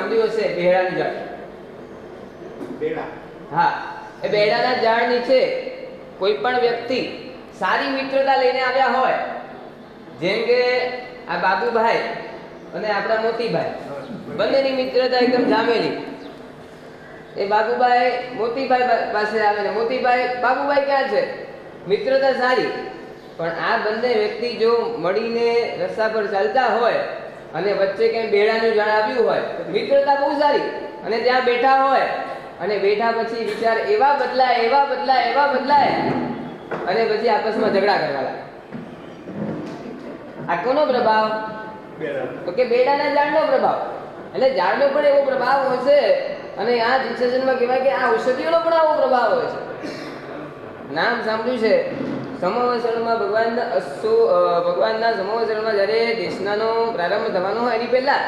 સાંભળ્યું હશે બેડાની ઝાડ. બેડા. હા, એ બેડાના ઝાડ નીચે કોઈ પણ વ્યક્તિ સારી મિત્રતા લઈને આવ્યા હોય, જેમ કે આ બાબુભાઈ અને આપણા મોતીભાઈ, બંનેની મિત્રતા એકદમ જામેલી. એ બાબુભાઈ મોતીભાઈ પાસે આવે ને મોતીભાઈ બાબુભાઈ ક્યાં છે, મિત્રતા સારી. પણ આ બંને વ્યક્તિ જો મળીને રસ્તા પર ચાલતા હોય અને વચ્ચે ક્યાંય બેડાનું ઝાડ આવ્યું હોય, મિત્રતા બહુ સારી, અને ત્યાં બેઠા હોય અને બેઠા પછી વિચાર એવા બદલાય અને પછી આપસમાં ઝઘડા કરવા લાગે. આ કોનો પ્રભાવ? તો કે બેડાના ઝાડનો પ્રભાવ. એટલે ઝાડનો પણ એવો પ્રભાવ હોય છે, અને આ ડિસ્કશનમાં કહેવાય કે આ ઔષધિઓનો પણ આવો પ્રભાવ હોય છે. નામ સાંભળ્યું છે સમવસરમાં ભગવાનના સમવસરમાં જ્યારે દેશનાનો પ્રારંભ થવાનો હોય એની પહેલા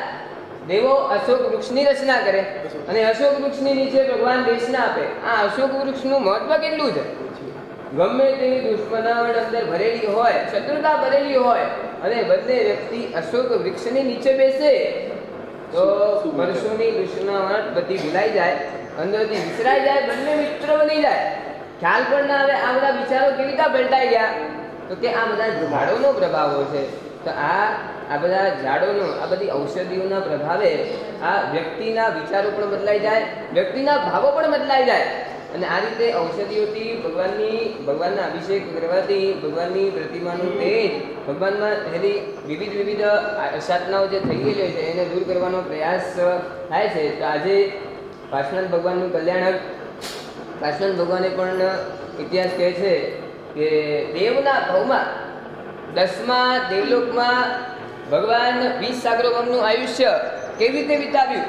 દેવો અશોક વૃક્ષની રચના કરે, અને અશોક વૃક્ષની નીચે ભગવાન દેશના આપે. આ અશોક વૃક્ષનું મહત્વ કેટલું છે? ગમે તેવી દુશ્મનાવટ અંદર ભરેલી હોય, શત્રુતા ભરેલી હોય, અને બંને વ્યક્તિ અશોક વૃક્ષની નીચે બેસે તો વર્ષોની દુશ્મનાવટ બધી ભૂલાઈ જાય, અંદરથી વિસરાઈ જાય, બંને મિત્ર બની જાય. ખ્યાલ પણ ના આવે આ બધા વિચારો કેવી રીતે પલટાઈ ગયા. તો કે આ બધા ઝાડોનો પ્રભાવ હોય છે. તો આ બધા ઝાડોનો, આ બધી ઔષધિઓના પ્રભાવે આ વ્યક્તિના વિચારો પણ બદલાઈ જાય, વ્યક્તિના ભાવો પણ બદલાઈ જાય. અને આ રીતે ઔષધિઓથી ભગવાનના અભિષેક કરવાથી ભગવાનની પ્રતિમાનું તેજ, ભગવાનમાં રહેલી વિવિધ અસાધનાઓ જે થઈ ગયેલી છે એને દૂર કરવાનો પ્રયાસ થાય છે. તો આજે પાર્શ્વનાથ ભગવાનનું કલ્યાણક પાર્શ્વનાથ ભગવાને પણ ઇતિહાસ કહે છે કે દેવના ભાવમાં 10મા દેવલોકમાં ભગવાન 20 સાગરોપમનું આયુષ્ય કેવી રીતે વિતાવ્યું.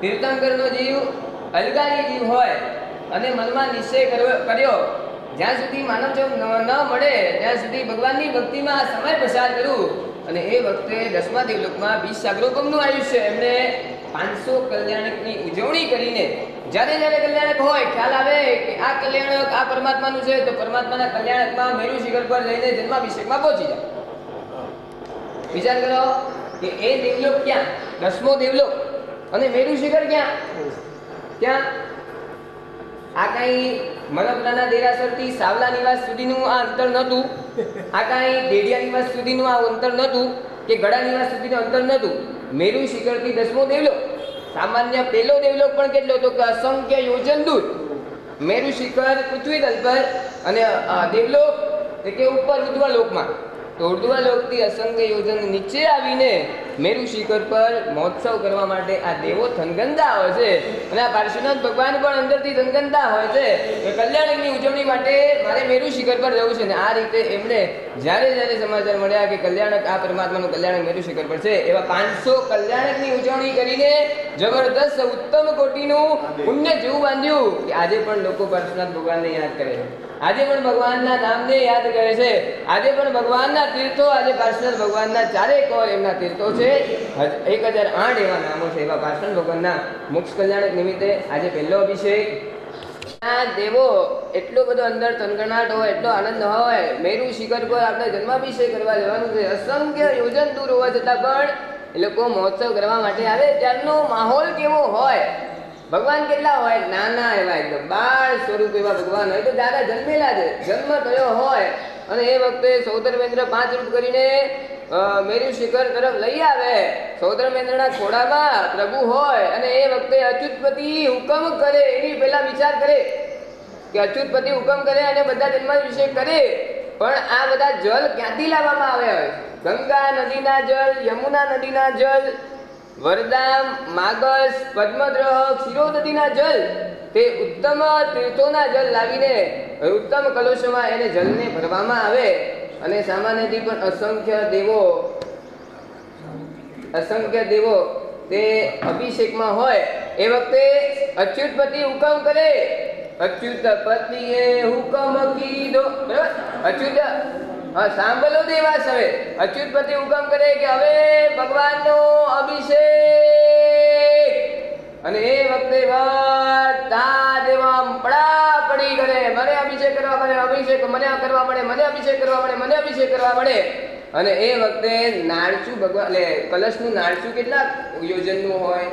તીર્થંકરનો જીવ અલગારી જીવ હોય અને મનમાં નિશ્ચય કર્યો જ્યાં સુધી માનવ જન્મ ન મળે ત્યાં સુધી ભગવાનની ભક્તિમાં સમય પસાર કરું. અને એ વખતે 10મા દેવલોકમાં 20 સાગરોપમનું આયુષ્ય એમણે 500 કલ્યાણકની ઉજવણી કરીને, જ્યારે કલ્યાણક હોય ખ્યાલ આવે કે આ કલ્યાણક આ પરમાત્માનું છે, તો પરમાત્માના કલ્યાણકમાં મેરુ શિખર પર જઈને જન્માભિષેકમાં પહોંચી જાય. વિચાર કરો કે એ દેવલોક ક્યાં, 10મો દેવલોક, અને મેરુ શિખર ક્યાં? આ કાંઈ મલપરાના દેરાસરથી સાવલા નિવાસ સુધીનું આ અંતર નહોતું, આ કાંઈ દેડિયા નિવાસ સુધીનું આ અંતર નહોતું, કે ગળા નિવાસ સુધીનું અંતર નહોતું. મેરુ શિખરથી 10મો દેવલોક. સામાન્ય પહેલો દેવલોક પણ કેટલો હતો કે અસંખ્ય યોજન દૂર. મેરુ શિખર પૃથ્વી તલ પર, અને દેવલોક કે ઉપર ઉર્ધ્વલોકમાં. તો ઉર્ધ્વલોકથી અસંખ્ય યોજન નીચે આવીને મેરુ શિખર પર મહોત્સવ કરવા માટે આ દેવો થનગનતા હોય છે. અને આ પાર્શ્વનાથ ભગવાન પણ અંદરથી થનગનતા હોય છે કે કલ્યાણકની ઉજવણી માટે મારે મેરુ શિખર પર જવું છે. ને આ રીતે એમને જ્યારે સમાચાર મળ્યા કે કલ્યાણક આ પરમાત્માનું કલ્યાણક મેરુ શિખર પર છે, એવા 500 કલ્યાણકની ઉજવણી કરીને જબરદસ્ત ઉત્તમ કોટીનું પુણ્ય જેવું બાંધ્યું કે આજે પણ લોકો પાર્શ્વનાથ ભગવાનને યાદ કરે છે, આજે પણ ભગવાનના નામને યાદ કરે છે, આજે પણ ભગવાનના તીર્થો, આજે પાર્શ્વનાથ ભગવાનના ચારેય કોર એમના તીર્થો છે. 1008 એવા નામો છે. એવા પાર્શ્વનાથ ભગવાનના મોક્ષ કલ્યાણક નિમિત્તે આજે પહેલો અભિષેક. આ દેવો એટલો બધો અંદર થનગનાટ હોય, એટલો આનંદ હોય, મેરુ શિખર પર આપણે જન્માભિષેક કરવા જવાનું છે, અસંખ્ય યોજન દૂર હોવા છતાં પણ એ લોકો મહોત્સવ કરવા માટે આવે. ત્યારનો માહોલ કેવો હોય, ભગવાન કેટલા હોય, નાના એવા એકદમ બાળ સ્વરૂપ એવા ભગવાન હોય. તો દાદા જન્મેલા છે, જન્મ થયો હોય, અને એ વખતે સૌધર્મેન્દ્ર 5 રૂપ કરીને મેરુ શિખર તરફ લઈ આવે. સૌધર્મેન્દ્રના ખોડામાં પ્રભુ હોય, અને એ વખતે અચ્યુતપતિ હુકમ કરે એની પહેલા વિચાર કરે કે અચ્યુતપતિ હુકમ કરે અને બધા જન્માભિષેક કરે. પણ આ બધા જલ ક્યાંથી લાવવામાં આવ્યા હોય? ગંગા નદીના જલ, યમુના નદીના જલ, વરદામ, માગસ, પદ્મદ્રહ, ક્ષીરોદતીના જલ, તે ઉત્તમ તીર્થોના જલ લાવીને ઉત્તમ કલશોમાં એને જલને ભરવામાં આવે. અને સામાન્યથી પણ અસંખ્ય દેવો તે અભિષેકમાં હોય. એ વખતે અચ્યુતપતિ હુકમ કરે, અચ્યુત પતિએ હુકમ કીધો, બરાબર? અચ્યુત સાંભળો દેવાસ. હવે અચ્યુતપતિ હુકમ કરે કે હવે ભગવાનનો અભિષેક. અને એ વખતે બધા દેવા પડાપડી કરે, મને અભિષેક કરવા મળે, અભિષેક મને કરવા મળે, મને અભિષેક કરવા મળે, મને અભિષેક કરવા મળે. અને એ વખતે નાળચું ભગવાન એટલે કલશનું નાળચું કેટલા યોજનનું હોય?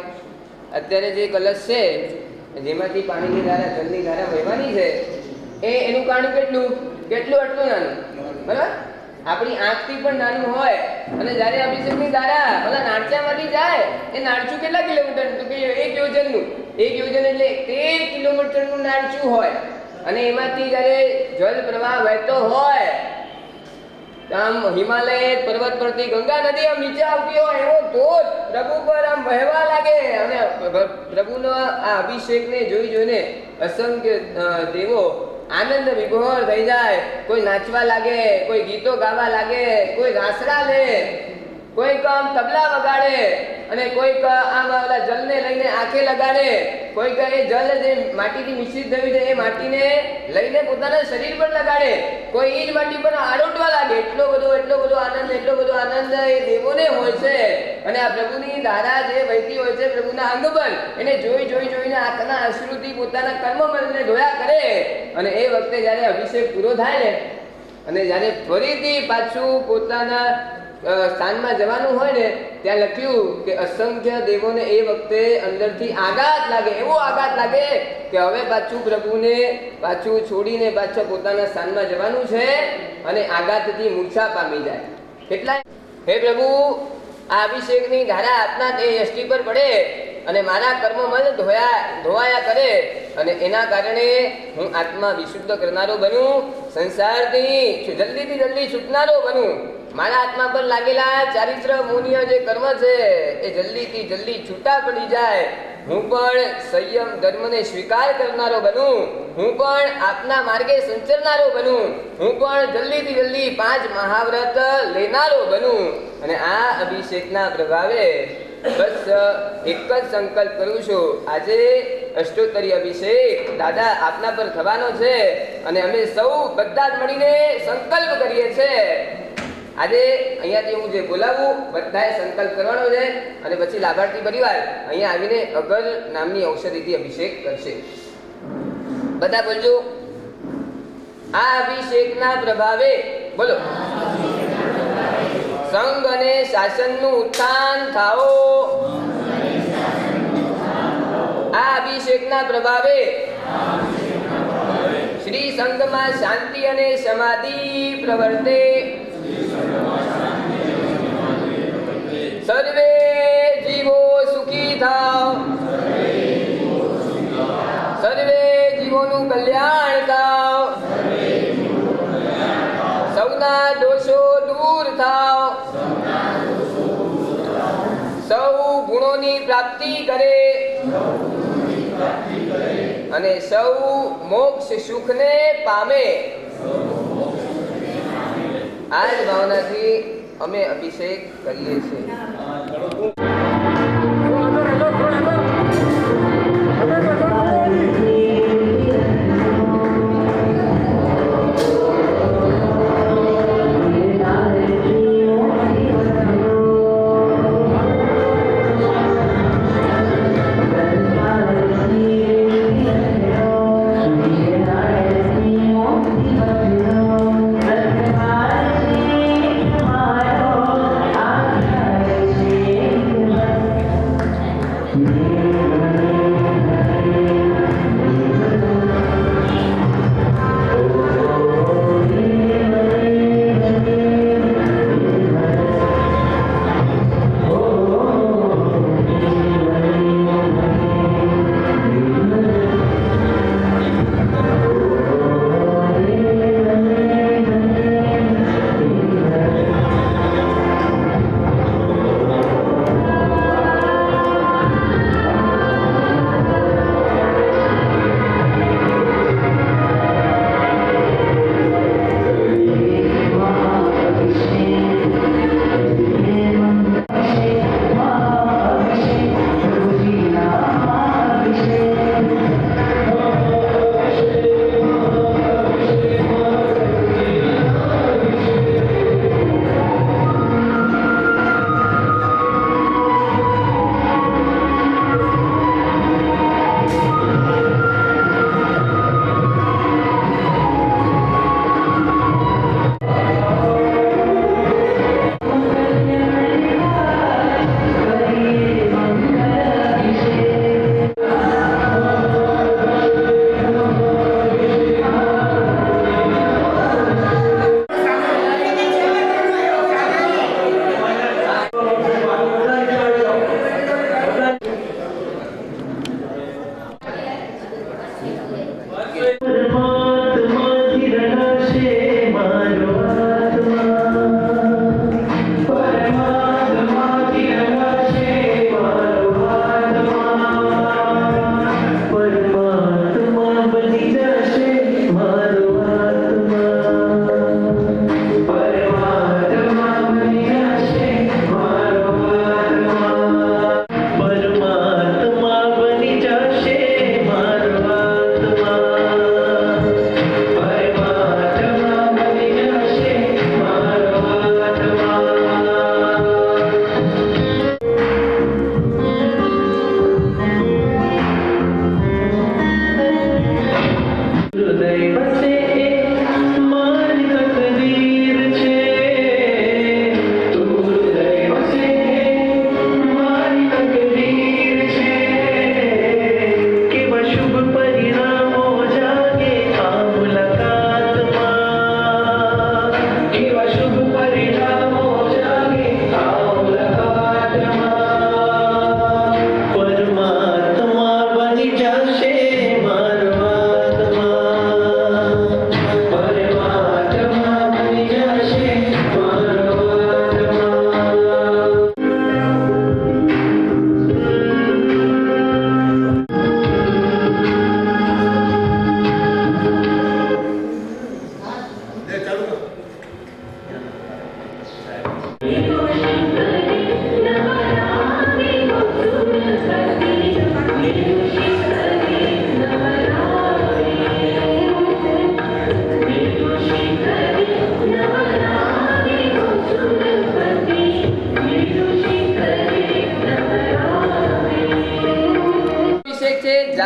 અત્યારે જે કલશ છે જેમાંથી પાણીની ધારા જળની ધારા વહેવાની છે એનું કાણું કેટલું આટલું નાનું, બરાબર? આપણી આંખથી પણ નાનું હોય અને જ્યારે અભિષેકની ધારા ઓલા નાળચામાંથી જાય એ નાળચું કેટલા કિલોમીટર? તો કે 1 યોજનનું. 1 યોજન એટલે 13 કિલોમીટરનું નાળચું હોય અને એમાંથી જ્યારે જળ પ્રવાહ વહેતો હોય આમ હિમાલય પર્વત પરથી ગંગા નદી આમ નીચે આવતી હોય એવો ધોધ પ્રભુ પર આમ વહેવા લાગે અને પ્રભુનો આ અભિષેકને જોઈને અસંખ્ય દેવો આનંદ વિભોર થઈ જાય. કોઈ નાચવા લાગે, કોઈ ગીતો ગાવા લાગે, કોઈ રાસડા લે, કોઈક આમ તબલા વગાડે અને કોઈક આમ ઓલા જલને લઈને આંખે લગાડે, કોઈક એ જલ જે માટીથી મિશ્રિત થયું છે એ માટીને લઈને પોતાના શરીર પર લગાડે, કોઈ એ જ માટી પર આરોટવા લાગે. એટલો બધો આનંદ એ દેવોને હોય છે. અને આ પ્રભુની ધારા જે વહેતી હોય છે પ્રભુના અંગ પર એને જોઈને આંખના અશ્રુથી પોતાના કર્મમલને ધોયા કરે. અને એ વખતે જ્યારે અભિષેક પૂરો થાય ને અને જ્યારે ફરીથી પાછું પોતાના સ્થાનમાં જવાનું હોય ને ત્યાં લખ્યું કે અસંખ્ય દેવોને એ વખતે અંદરથી આઘાત લાગે, એવો આઘાત લાગે કે હવે પાછું પ્રભુને પાછું છોડીને પાછા પોતાના સ્થાનમાં જવાનું છે અને આઘાતથી મૂર્છા પામી જાય. કેટલા હે પ્રભુ, આ અભિષેકની ધારા આપના તે યષ્ટિ પર પડે અને મારા કર્મમલ ધોવાયા કરે અને એના કારણે હું આત્મા વિશુદ્ધ કરનારો બનું, સંસારથી જલ્દી છૂટનારો બનું. મારા આત્મા પર લાગેલા ચારિત્ર મૂલ્ય જે કર્મ છે એ જલ્દી છૂટા પડી જાય. હું પણ સંયમ ધર્મને સ્વીકાર કરનારો બનું, હું પણ આપના માર્ગે સંચરનારો બનું, હું પણ જલ્દી 5 મહાવ્રત લેનારો બનું. અને આ અભિષેકના પ્રભાવે બસ એક જ સંકલ્પ કરું છું, આજે અષ્ટોત્તરી અભિષેક દાદા આપના પર થવાનો છે અને અમે સૌ બધા જ મળીને સંકલ્પ કરીએ છીએ. આજે અહીંયાથી હું જે બોલાવું બધાએ સંકલ્પ કરવાનો છે અને પછી લાભાર્થી પરિવાર અહીંયા આવીને અગર નામની ઔષધિથી અભિષેક કરશે. બધા બોલજો, આ અભિષેકના પ્રભાવે બોલો સંઘ અને શાસનનું ઉત્થાન થાઓ. આ અભિષેકના પ્રભાવે શ્રી સંઘમાં શાંતિ અને સમાધિ પ્રવર્તે. સર્વે જીવો સુખી થાઓ, સર્વે જીવોનું કલ્યાણ થાઓ, સૌના દોષો દૂર થાઓ, સૌ ગુણોની પ્રાપ્તિ કરે અને સૌ મોક્ષ સુખને પામે. આ જ ભાવનાથી અમે અભિષેક કરીએ છીએ. Thank you.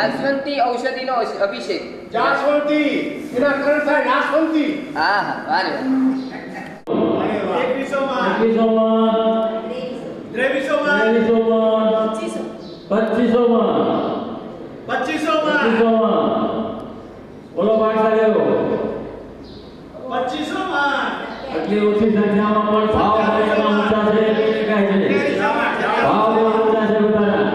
જાસવંતી ઔષધિનો અભિષેક. જાસવંતી એના કર્ણ થાય નાશવંતી. હા હા વારે એકવીસોમાં ત્રેવીસોમાં પચીસોમાં બોલો પાઠશાળીઓ, 2500માં આટલી ઓછી સંખ્યામાં પણ ભાવ એટલા ઊંચા છે કે કહે છે. ભાવ બહુ ઊંચા છે બધાના.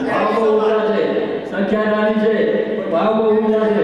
ભાવ બહુ ઊંચા છે. સંખ્યા નાની છે પણ ભાવ બહુ ઊંચા છે.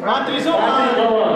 પાંત્રીસોમાં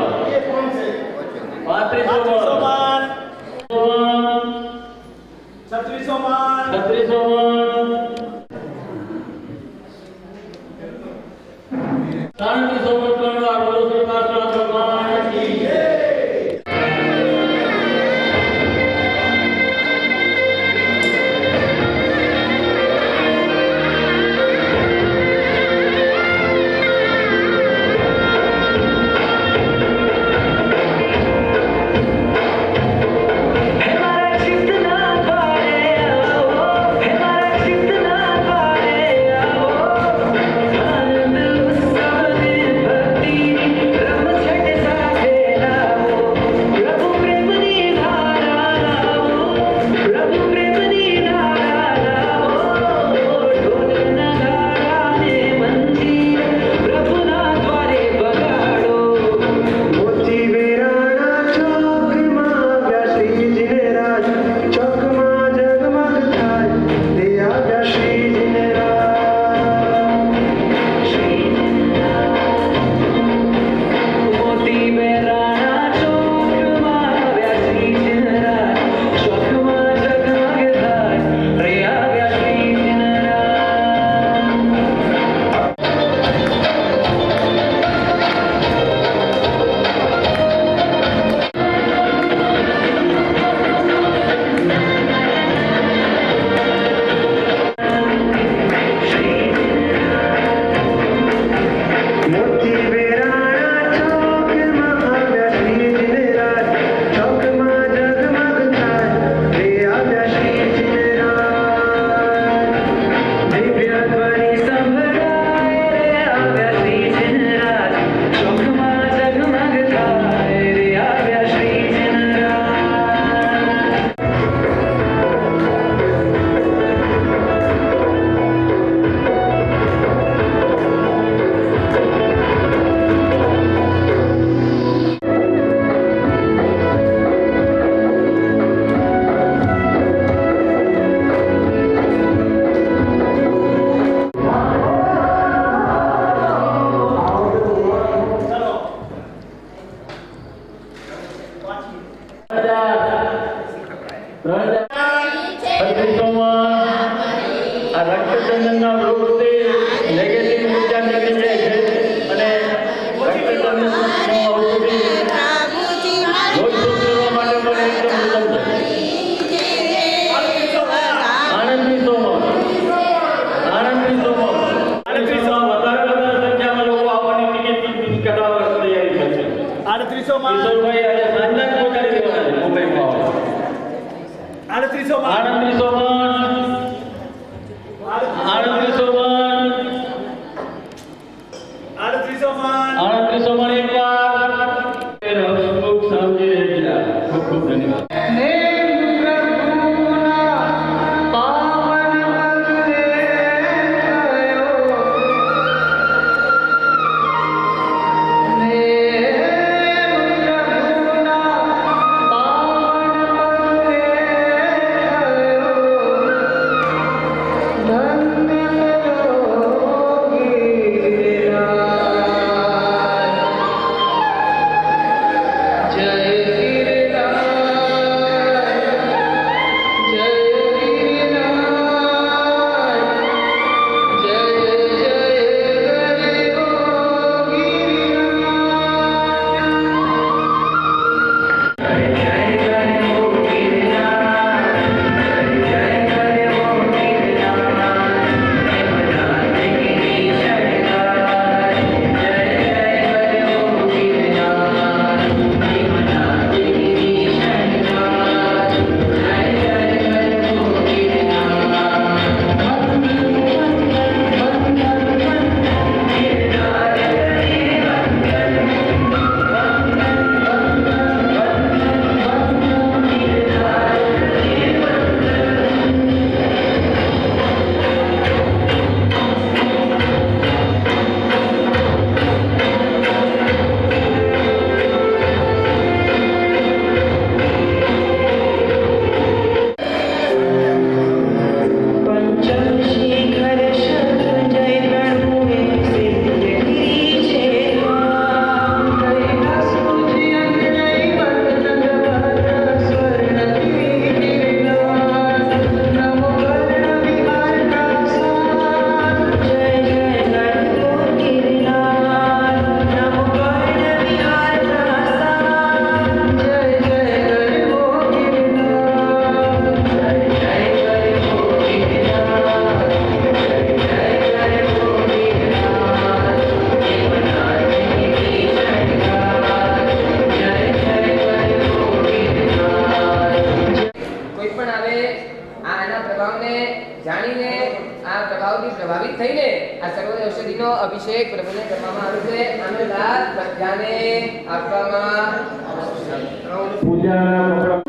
આ રક્તચંદનના વૃક્ષથી નેગેટિવ ઉર્જા નીકળી જાય છે અને રક્તચંદનનો ઔષધિ લોહી શુદ્ધ કરવા માટે પણ એકદમ ઉત્તમ છે. આણંદની સોમવાર વધારે સંખ્યામાં લોકો આવવાની ટિકિટ કઢાવવા તૈયારી કરશે. કિશોરભાઈ આજે સાંજના જ પહોંચાડી દેવાના છે મુંબઈમાં. આણંદની સોમવાર એક વાર હસમુખ સામજી રહેલા. ખૂબ ખૂબ ધન્યવાદ. જાણીને આ પ્રભાવથી પ્રભાવિત થઈને આ સર્વોદય ઔષધિનો અભિષેક પ્રભુને કરવામાં આવે છે. આનો લાભ પ્રજાને આપવામાં પૂજાના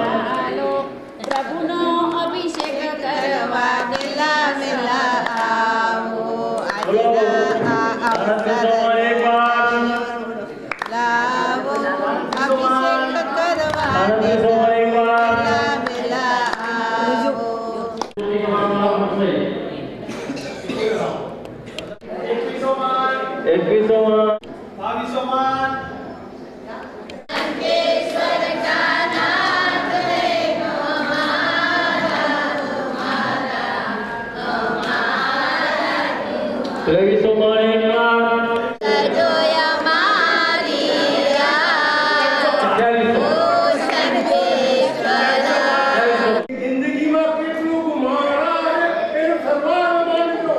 ચાલો પ્રભુનો અભિષેક કરવા વેલા વેલા આવો આજના આ અવસર લાવો અભિષેક કરવા વેલા વેલા આવો જોયા મારી જિંદગીમાં કેટલું ગુમાવ્યા એનું સન્માન માનજો.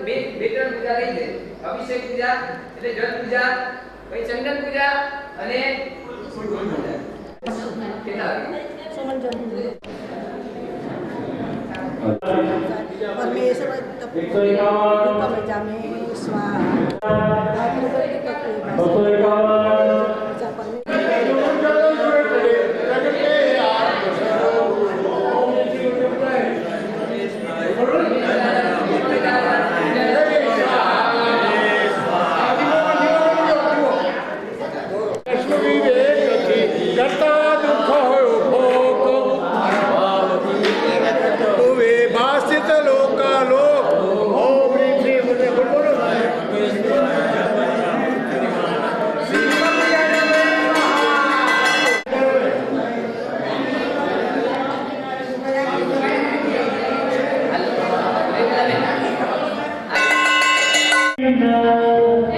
બે ત્રણ પૂજા રહી છે. અભિષેક પૂજા એટલે જળ પૂજા, પછી ચંદન પૂજા અને ફૂલ પૂજા. કેટલા વાગે? પરમેશ્વર જામે કરતા દુઃખ હોય ભોગ વે ભાષિત લોકાલોક ઓમ રીમ શ્રી બોલો બોલો No.